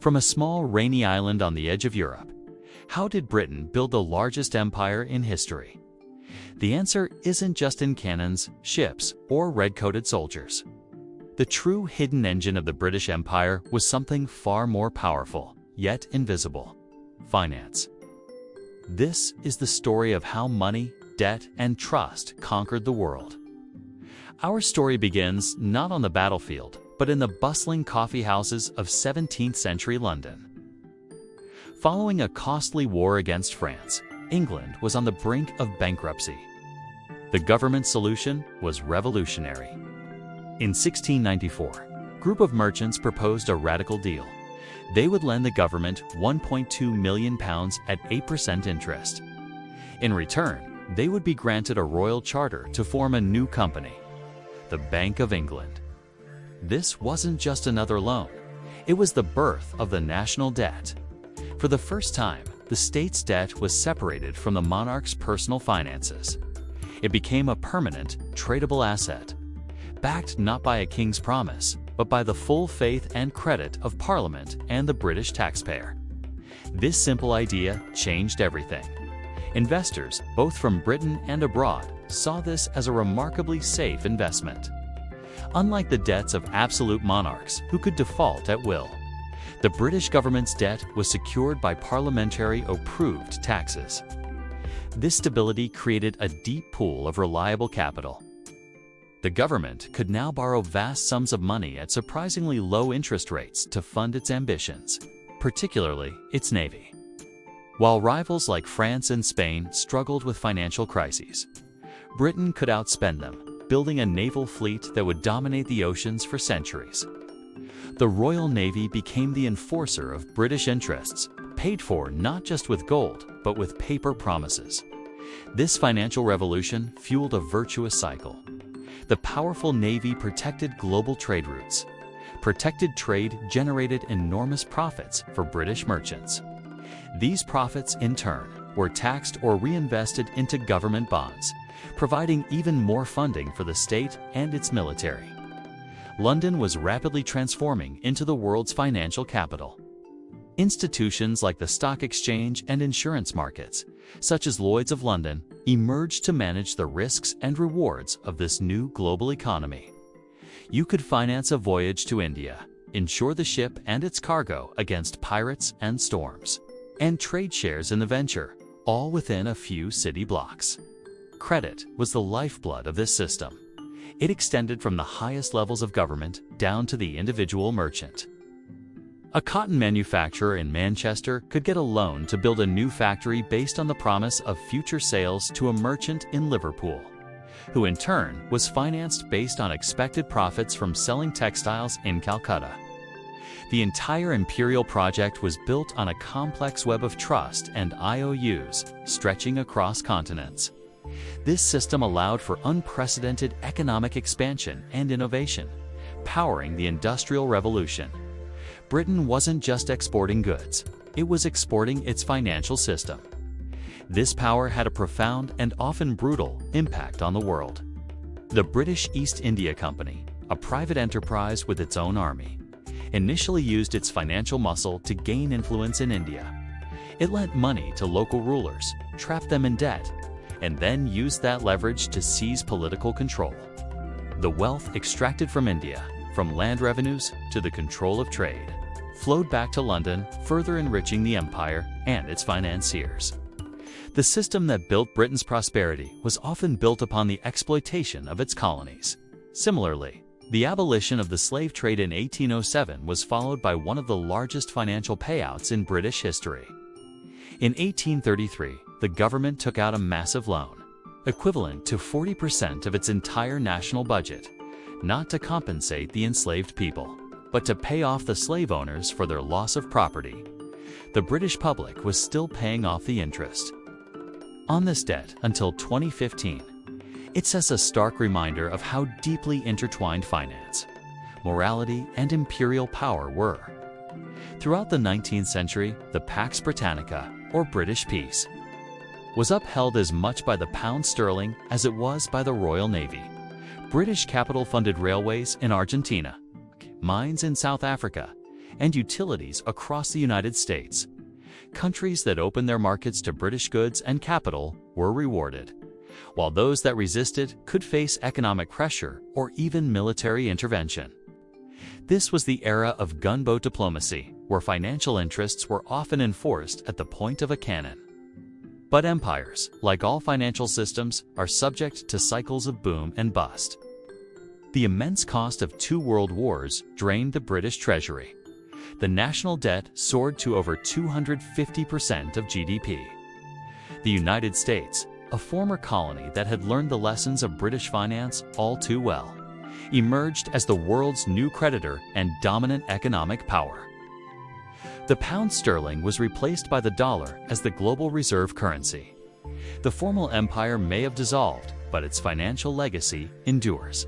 From a small rainy island on the edge of Europe, how did Britain build the largest empire in history? The answer isn't just in cannons, ships, or red-coated soldiers. The true hidden engine of the British Empire was something far more powerful, yet invisible: finance. This is the story of how money, debt, and trust conquered the world. Our story begins not on the battlefield, but in the bustling coffee houses of 17th century London. Following a costly war against France, England was on the brink of bankruptcy. The government solution was revolutionary. In 1694, a group of merchants proposed a radical deal. They would lend the government £1.2 million at 8% interest. In return, they would be granted a royal charter to form a new company, the Bank of England. This wasn't just another loan. It was the birth of the national debt. For the first time, the state's debt was separated from the monarch's personal finances. It became a permanent, tradable asset, backed not by a king's promise, but by the full faith and credit of Parliament and the British taxpayer. This simple idea changed everything. Investors, both from Britain and abroad, saw this as a remarkably safe investment. Unlike the debts of absolute monarchs who could default at will, the British government's debt was secured by parliamentary-approved taxes. This stability created a deep pool of reliable capital. The government could now borrow vast sums of money at surprisingly low interest rates to fund its ambitions, particularly its navy. While rivals like France and Spain struggled with financial crises, Britain could outspend them, building a naval fleet that would dominate the oceans for centuries. The Royal Navy became the enforcer of British interests, paid for not just with gold, but with paper promises. This financial revolution fueled a virtuous cycle. The powerful Navy protected global trade routes. Protected trade generated enormous profits for British merchants. These profits, in turn, were taxed or reinvested into government bonds, providing even more funding for the state and its military. London was rapidly transforming into the world's financial capital. Institutions like the stock exchange and insurance markets, such as Lloyd's of London, emerged to manage the risks and rewards of this new global economy. You could finance a voyage to India, insure the ship and its cargo against pirates and storms, and trade shares in the venture, all within a few city blocks. Credit was the lifeblood of this system. It extended from the highest levels of government down to the individual merchant. A cotton manufacturer in Manchester could get a loan to build a new factory based on the promise of future sales to a merchant in Liverpool, who in turn was financed based on expected profits from selling textiles in Calcutta. The entire imperial project was built on a complex web of trust and IOUs stretching across continents. This system allowed for unprecedented economic expansion and innovation, powering the Industrial Revolution. Britain wasn't just exporting goods, it was exporting its financial system. This power had a profound and often brutal impact on the world. The British East India Company, a private enterprise with its own army, initially used its financial muscle to gain influence in India. It lent money to local rulers, trapped them in debt, and then used that leverage to seize political control. The wealth extracted from India, from land revenues to the control of trade, flowed back to London, further enriching the empire and its financiers. The system that built Britain's prosperity was often built upon the exploitation of its colonies. Similarly, the abolition of the slave trade in 1807 was followed by one of the largest financial payouts in British history. In 1833, the government took out a massive loan, equivalent to 40% of its entire national budget, not to compensate the enslaved people, but to pay off the slave owners for their loss of property. The British public was still paying off the interest on this debt until 2015. It sets a stark reminder of how deeply intertwined finance, morality, and imperial power were. Throughout the 19th century, the Pax Britannica, or British peace, was upheld as much by the pound sterling as it was by the Royal Navy. British capital funded railways in Argentina, mines in South Africa, and utilities across the United States. Countries that opened their markets to British goods and capital were rewarded, while those that resisted could face economic pressure or even military intervention. This was the era of gunboat diplomacy, where financial interests were often enforced at the point of a cannon. But empires, like all financial systems, are subject to cycles of boom and bust. The immense cost of 2 world wars drained the British treasury. The national debt soared to over 250% of GDP. The United States, a former colony that had learned the lessons of British finance all too well, emerged as the world's new creditor and dominant economic power. The pound sterling was replaced by the dollar as the global reserve currency. The formal empire may have dissolved, but its financial legacy endures.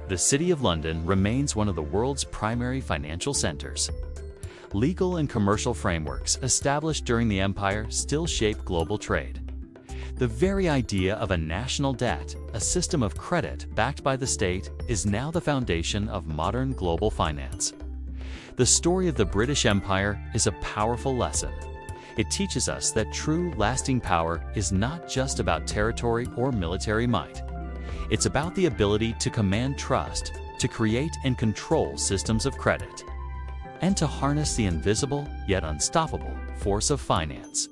The City of London remains one of the world's primary financial centers. Legal and commercial frameworks established during the empire still shape global trade. The very idea of a national debt, a system of credit backed by the state, is now the foundation of modern global finance. The story of the British Empire is a powerful lesson. It teaches us that true, lasting power is not just about territory or military might. It's about the ability to command trust, to create and control systems of credit, and to harness the invisible yet unstoppable force of finance.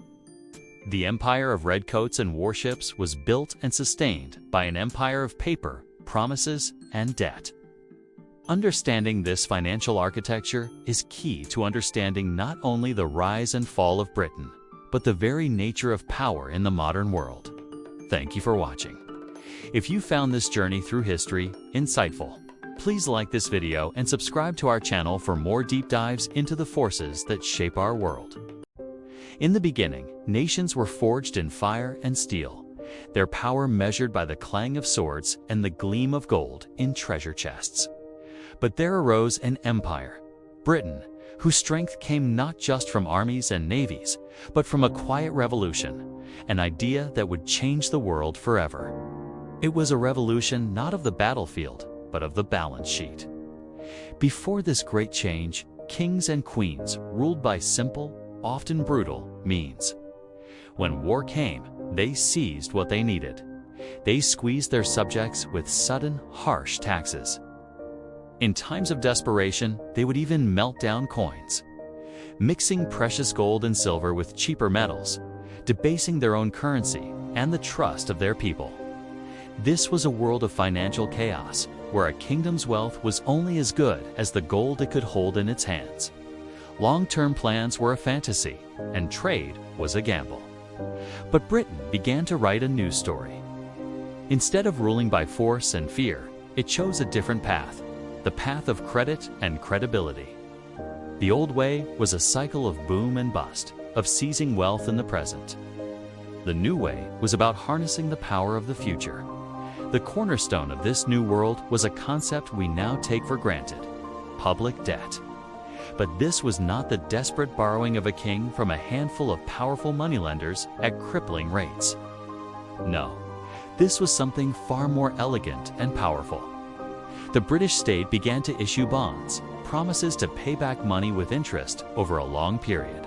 The empire of redcoats and warships was built and sustained by an empire of paper, promises, and debt. Understanding this financial architecture is key to understanding not only the rise and fall of Britain, but the very nature of power in the modern world. Thank you for watching. If you found this journey through history insightful, please like this video and subscribe to our channel for more deep dives into the forces that shape our world. In the beginning, nations were forged in fire and steel, their power measured by the clang of swords and the gleam of gold in treasure chests. But there arose an empire, Britain, whose strength came not just from armies and navies, but from a quiet revolution, an idea that would change the world forever. It was a revolution not of the battlefield, but of the balance sheet. Before this great change, kings and queens ruled by simple, often brutal, means. When war came, they seized what they needed. They squeezed their subjects with sudden, harsh taxes. In times of desperation, they would even melt down coins, mixing precious gold and silver with cheaper metals, debasing their own currency and the trust of their people. This was a world of financial chaos, where a kingdom's wealth was only as good as the gold it could hold in its hands. Long-term plans were a fantasy, and trade was a gamble. But Britain began to write a new story. Instead of ruling by force and fear, it chose a different path, the path of credit and credibility. The old way was a cycle of boom and bust, of seizing wealth in the present. The new way was about harnessing the power of the future. The cornerstone of this new world was a concept we now take for granted: public debt. But this was not the desperate borrowing of a king from a handful of powerful moneylenders at crippling rates. No, this was something far more elegant and powerful. The British state began to issue bonds, promises to pay back money with interest over a long period.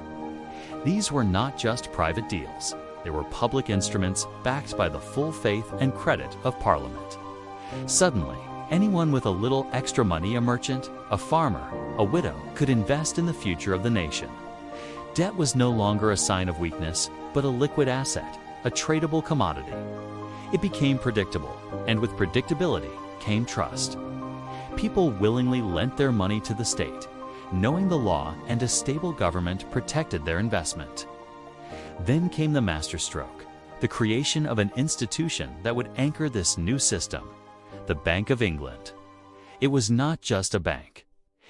These were not just private deals. They were public instruments backed by the full faith and credit of Parliament. Suddenly, anyone with a little extra money, a merchant, a farmer, a widow, could invest in the future of the nation. Debt was no longer a sign of weakness, but a liquid asset, a tradable commodity. It became predictable, and with predictability came trust. People willingly lent their money to the state, knowing the law and a stable government protected their investment. Then came the masterstroke, the creation of an institution that would anchor this new system, the Bank of England. It was not just a bank.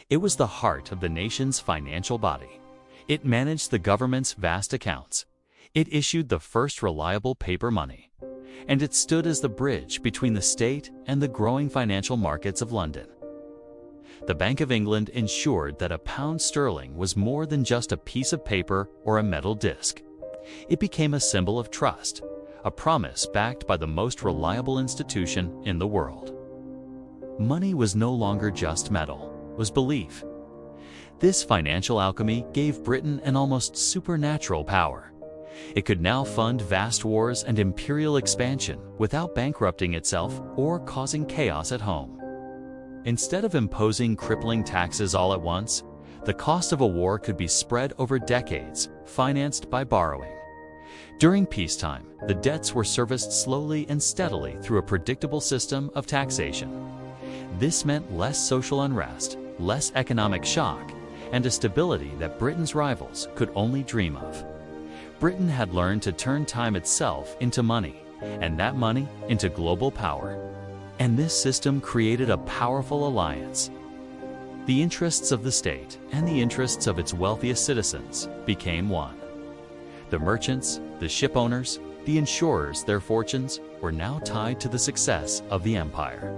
It was the heart of the nation's financial body. It managed the government's vast accounts. It issued the first reliable paper money. And it stood as the bridge between the state and the growing financial markets of London. The Bank of England ensured that a pound sterling was more than just a piece of paper or a metal disc. It became a symbol of trust, a promise backed by the most reliable institution in the world. Money was no longer just metal, it was belief. This financial alchemy gave Britain an almost supernatural power. It could now fund vast wars and imperial expansion without bankrupting itself or causing chaos at home. Instead of imposing crippling taxes all at once, the cost of a war could be spread over decades, financed by borrowing. During peacetime, the debts were serviced slowly and steadily through a predictable system of taxation. This meant less social unrest, less economic shock, and a stability that Britain's rivals could only dream of. Britain had learned to turn time itself into money, and that money into global power. And this system created a powerful alliance. The interests of the state and the interests of its wealthiest citizens became one. The merchants, the ship owners, the insurers, their fortunes were now tied to the success of the empire.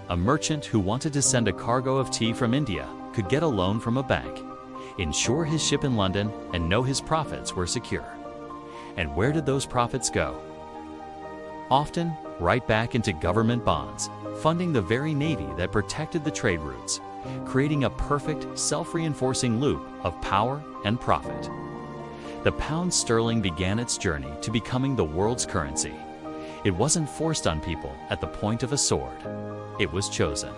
A merchant who wanted to send a cargo of tea from India could get a loan from a bank, insure his ship in London, and know his profits were secure. And where did those profits go? Often, right back into government bonds, funding the very navy that protected the trade routes, creating a perfect, self-reinforcing loop of power and profit. The pound sterling began its journey to becoming the world's currency. It wasn't forced on people at the point of a sword. It was chosen.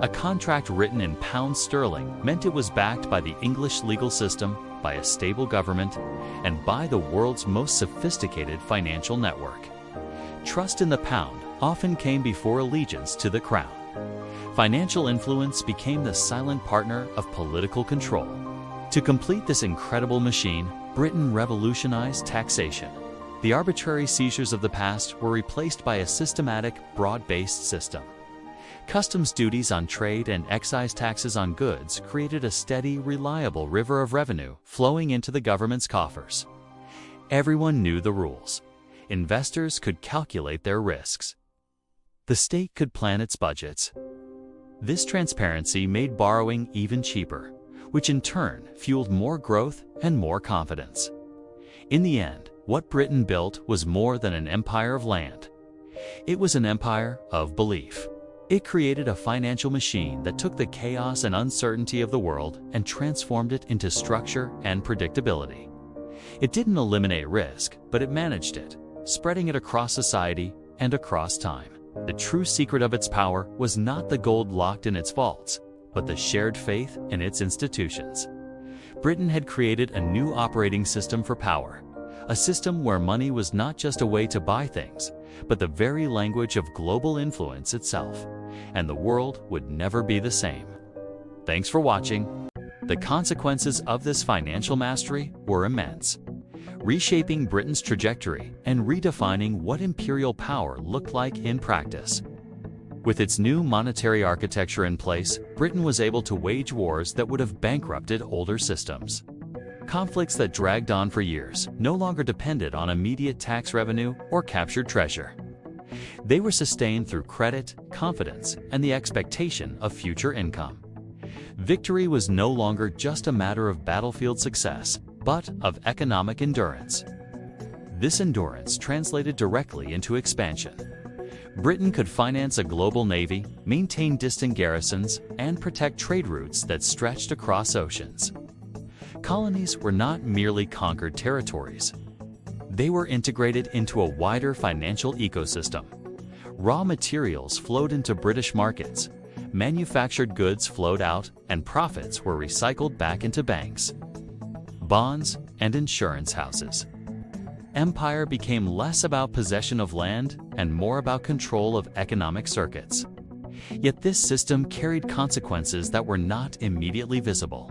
A contract written in pound sterling meant it was backed by the English legal system, by a stable government, and by the world's most sophisticated financial network. Trust in the pound often came before allegiance to the crown. Financial influence became the silent partner of political control. To complete this incredible machine, Britain revolutionized taxation. The arbitrary seizures of the past were replaced by a systematic, broad-based system. Customs duties on trade and excise taxes on goods created a steady, reliable river of revenue flowing into the government's coffers. Everyone knew the rules. Investors could calculate their risks. The state could plan its budgets. This transparency made borrowing even cheaper, which in turn fueled more growth and more confidence. In the end, what Britain built was more than an empire of land. It was an empire of belief. It created a financial machine that took the chaos and uncertainty of the world and transformed it into structure and predictability. It didn't eliminate risk, but it managed it, spreading it across society and across time. The true secret of its power was not the gold locked in its vaults, but the shared faith in its institutions. Britain had created a new operating system for power, a system where money was not just a way to buy things, but the very language of global influence itself, and the world would never be the same. Thanks for watching. The consequences of this financial mastery were immense, reshaping Britain's trajectory and redefining what imperial power looked like in practice. With its new monetary architecture in place, Britain was able to wage wars that would have bankrupted older systems. Conflicts that dragged on for years no longer depended on immediate tax revenue or captured treasure. They were sustained through credit, confidence, and the expectation of future income. Victory was no longer just a matter of battlefield success, but of economic endurance. This endurance translated directly into expansion. Britain could finance a global navy, maintain distant garrisons, and protect trade routes that stretched across oceans. Colonies were not merely conquered territories. They were integrated into a wider financial ecosystem. Raw materials flowed into British markets, manufactured goods flowed out, and profits were recycled back into banks, bonds, and insurance houses. Empire became less about possession of land and more about control of economic circuits. Yet this system carried consequences that were not immediately visible.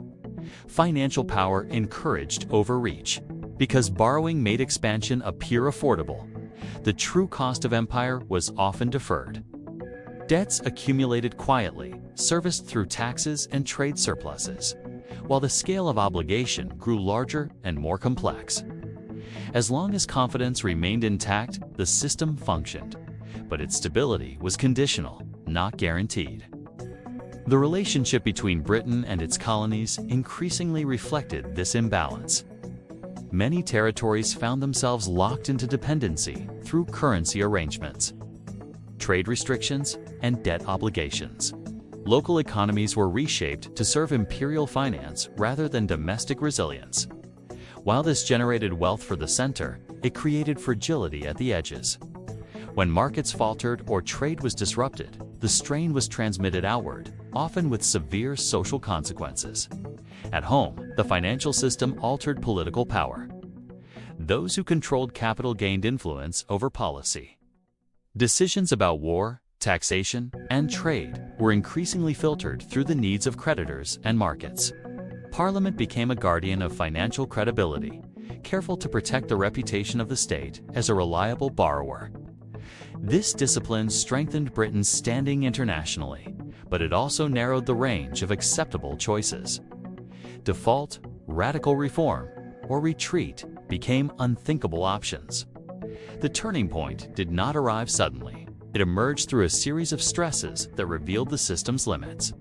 Financial power encouraged overreach. Because borrowing made expansion appear affordable, the true cost of empire was often deferred. Debts accumulated quietly, serviced through taxes and trade surpluses, while the scale of obligation grew larger and more complex. As long as confidence remained intact, the system functioned, but its stability was conditional, not guaranteed. The relationship between Britain and its colonies increasingly reflected this imbalance. Many territories found themselves locked into dependency through currency arrangements, trade restrictions, and debt obligations. local economies were reshaped to serve imperial finance rather than domestic resilience. While this generated wealth for the center, it created fragility at the edges. When markets faltered or trade was disrupted, the strain was transmitted outward, often with severe social consequences. At home, the financial system altered political power. Those who controlled capital gained influence over policy. Decisions about war, taxation, and trade were increasingly filtered through the needs of creditors and markets. Parliament became a guardian of financial credibility, careful to protect the reputation of the state as a reliable borrower. This discipline strengthened Britain's standing internationally, but it also narrowed the range of acceptable choices. Default, radical reform, or retreat became unthinkable options. The turning point did not arrive suddenly. It emerged through a series of stresses that revealed the system's limits.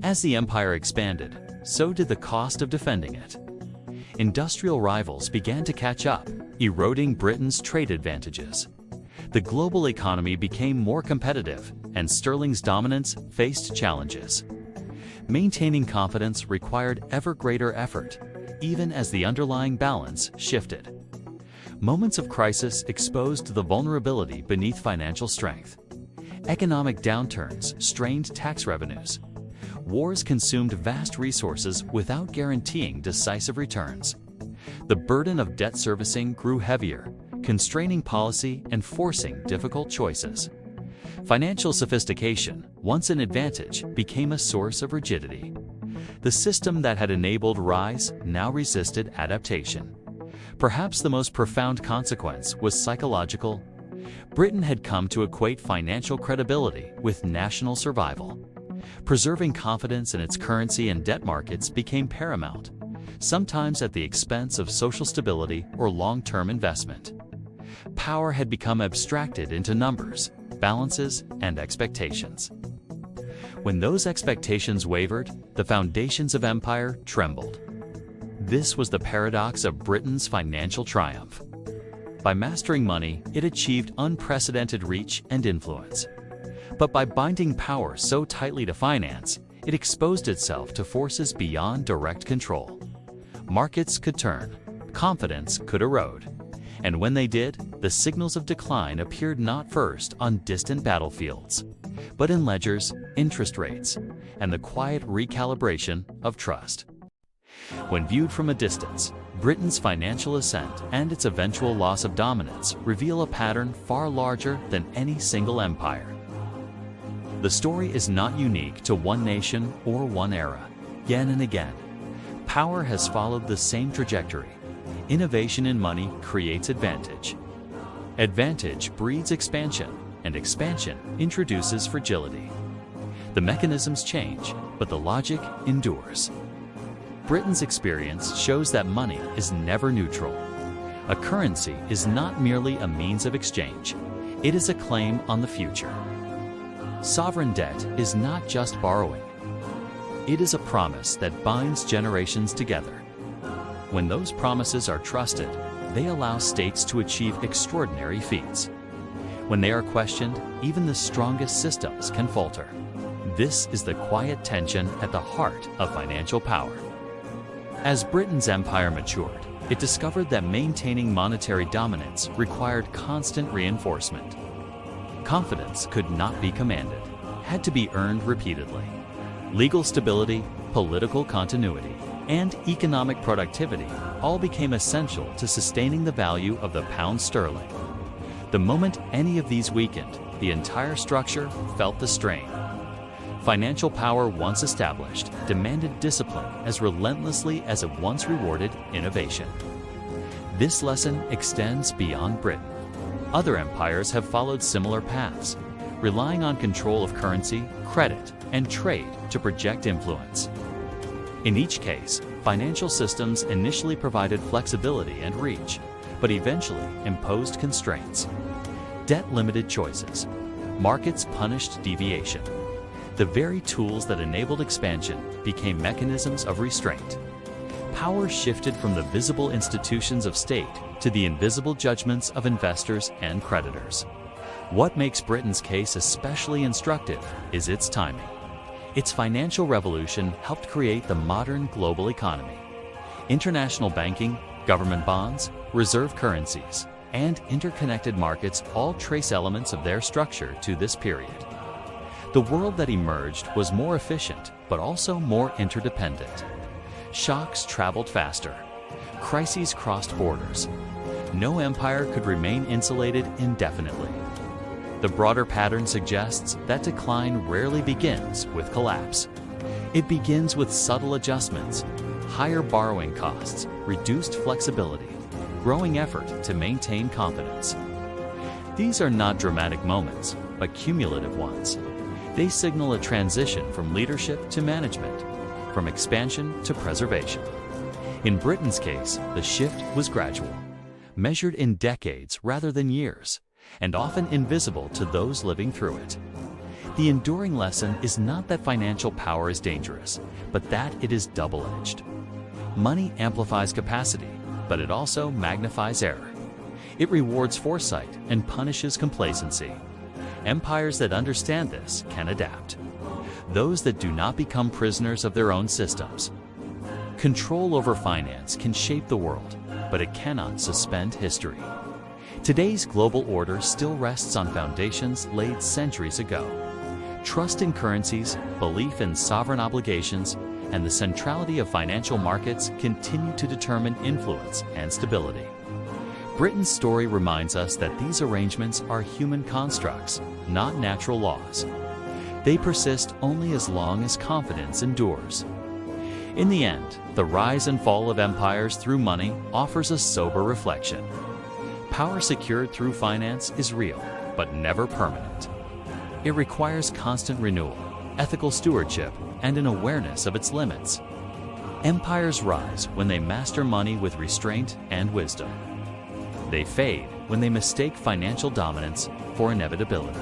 As the empire expanded, so did the cost of defending it. Industrial rivals began to catch up, eroding Britain's trade advantages. The global economy became more competitive, and sterling's dominance faced challenges. Maintaining confidence required ever greater effort, even as the underlying balance shifted. Moments of crisis exposed the vulnerability beneath financial strength. Economic downturns strained tax revenues. Wars consumed vast resources without guaranteeing decisive returns. The burden of debt servicing grew heavier, constraining policy and forcing difficult choices. Financial sophistication, once an advantage, became a source of rigidity. The system that had enabled rise now resisted adaptation. Perhaps the most profound consequence was psychological. Britain had come to equate financial credibility with national survival. Preserving confidence in its currency and debt markets became paramount, sometimes at the expense of social stability or long-term investment. Power had become abstracted into numbers, balances, and expectations. When those expectations wavered, the foundations of empire trembled. This was the paradox of Britain's financial triumph. By mastering money, it achieved unprecedented reach and influence. But by binding power so tightly to finance, it exposed itself to forces beyond direct control. Markets could turn, confidence could erode. And when they did, the signals of decline appeared not first on distant battlefields, but in ledgers, interest rates, and the quiet recalibration of trust. When viewed from a distance, Britain's financial ascent and its eventual loss of dominance reveal a pattern far larger than any single empire. The story is not unique to one nation or one era. Again and again, power has followed the same trajectory. Innovation in money creates advantage. Advantage breeds expansion, and expansion introduces fragility. The mechanisms change, but the logic endures. Britain's experience shows that money is never neutral. A currency is not merely a means of exchange. It is a claim on the future. Sovereign debt is not just borrowing. It is a promise that binds generations together. When those promises are trusted, they allow states to achieve extraordinary feats. When they are questioned, even the strongest systems can falter. This is the quiet tension at the heart of financial power. As Britain's empire matured, it discovered that maintaining monetary dominance required constant reinforcement. Confidence could not be commanded, had to be earned repeatedly. Legal stability, political continuity, and economic productivity all became essential to sustaining the value of the pound sterling. The moment any of these weakened, the entire structure felt the strain. Financial power once established demanded discipline as relentlessly as it once rewarded innovation. This lesson extends beyond Britain. Other empires have followed similar paths, relying on control of currency, credit, and trade to project influence. In each case, financial systems initially provided flexibility and reach, but eventually imposed constraints. Debt limited choices. Markets punished deviation. The very tools that enabled expansion became mechanisms of restraint. Power shifted from the visible institutions of state to the invisible judgments of investors and creditors. What makes Britain's case especially instructive is its timing. Its financial revolution helped create the modern global economy. International banking, government bonds, reserve currencies, and interconnected markets all trace elements of their structure to this period. The world that emerged was more efficient, but also more interdependent. Shocks traveled faster. Crises crossed borders. No empire could remain insulated indefinitely. The broader pattern suggests that decline rarely begins with collapse. It begins with subtle adjustments, higher borrowing costs, reduced flexibility, growing effort to maintain confidence. These are not dramatic moments, but cumulative ones. They signal a transition from leadership to management, from expansion to preservation. In Britain's case, the shift was gradual, measured in decades rather than years, and often invisible to those living through it. The enduring lesson is not that financial power is dangerous, but that it is double-edged. Money amplifies capacity, but it also magnifies error. It rewards foresight and punishes complacency. Empires that understand this can adapt. Those that do not become prisoners of their own systems. Control over finance can shape the world, but it cannot suspend history. Today's global order still rests on foundations laid centuries ago. Trust in currencies, belief in sovereign obligations, and the centrality of financial markets continue to determine influence and stability. Britain's story reminds us that these arrangements are human constructs, not natural laws. They persist only as long as confidence endures. In the end, the rise and fall of empires through money offers a sober reflection. Power secured through finance is real, but never permanent. It requires constant renewal, ethical stewardship, and an awareness of its limits. Empires rise when they master money with restraint and wisdom. They fade when they mistake financial dominance for inevitability.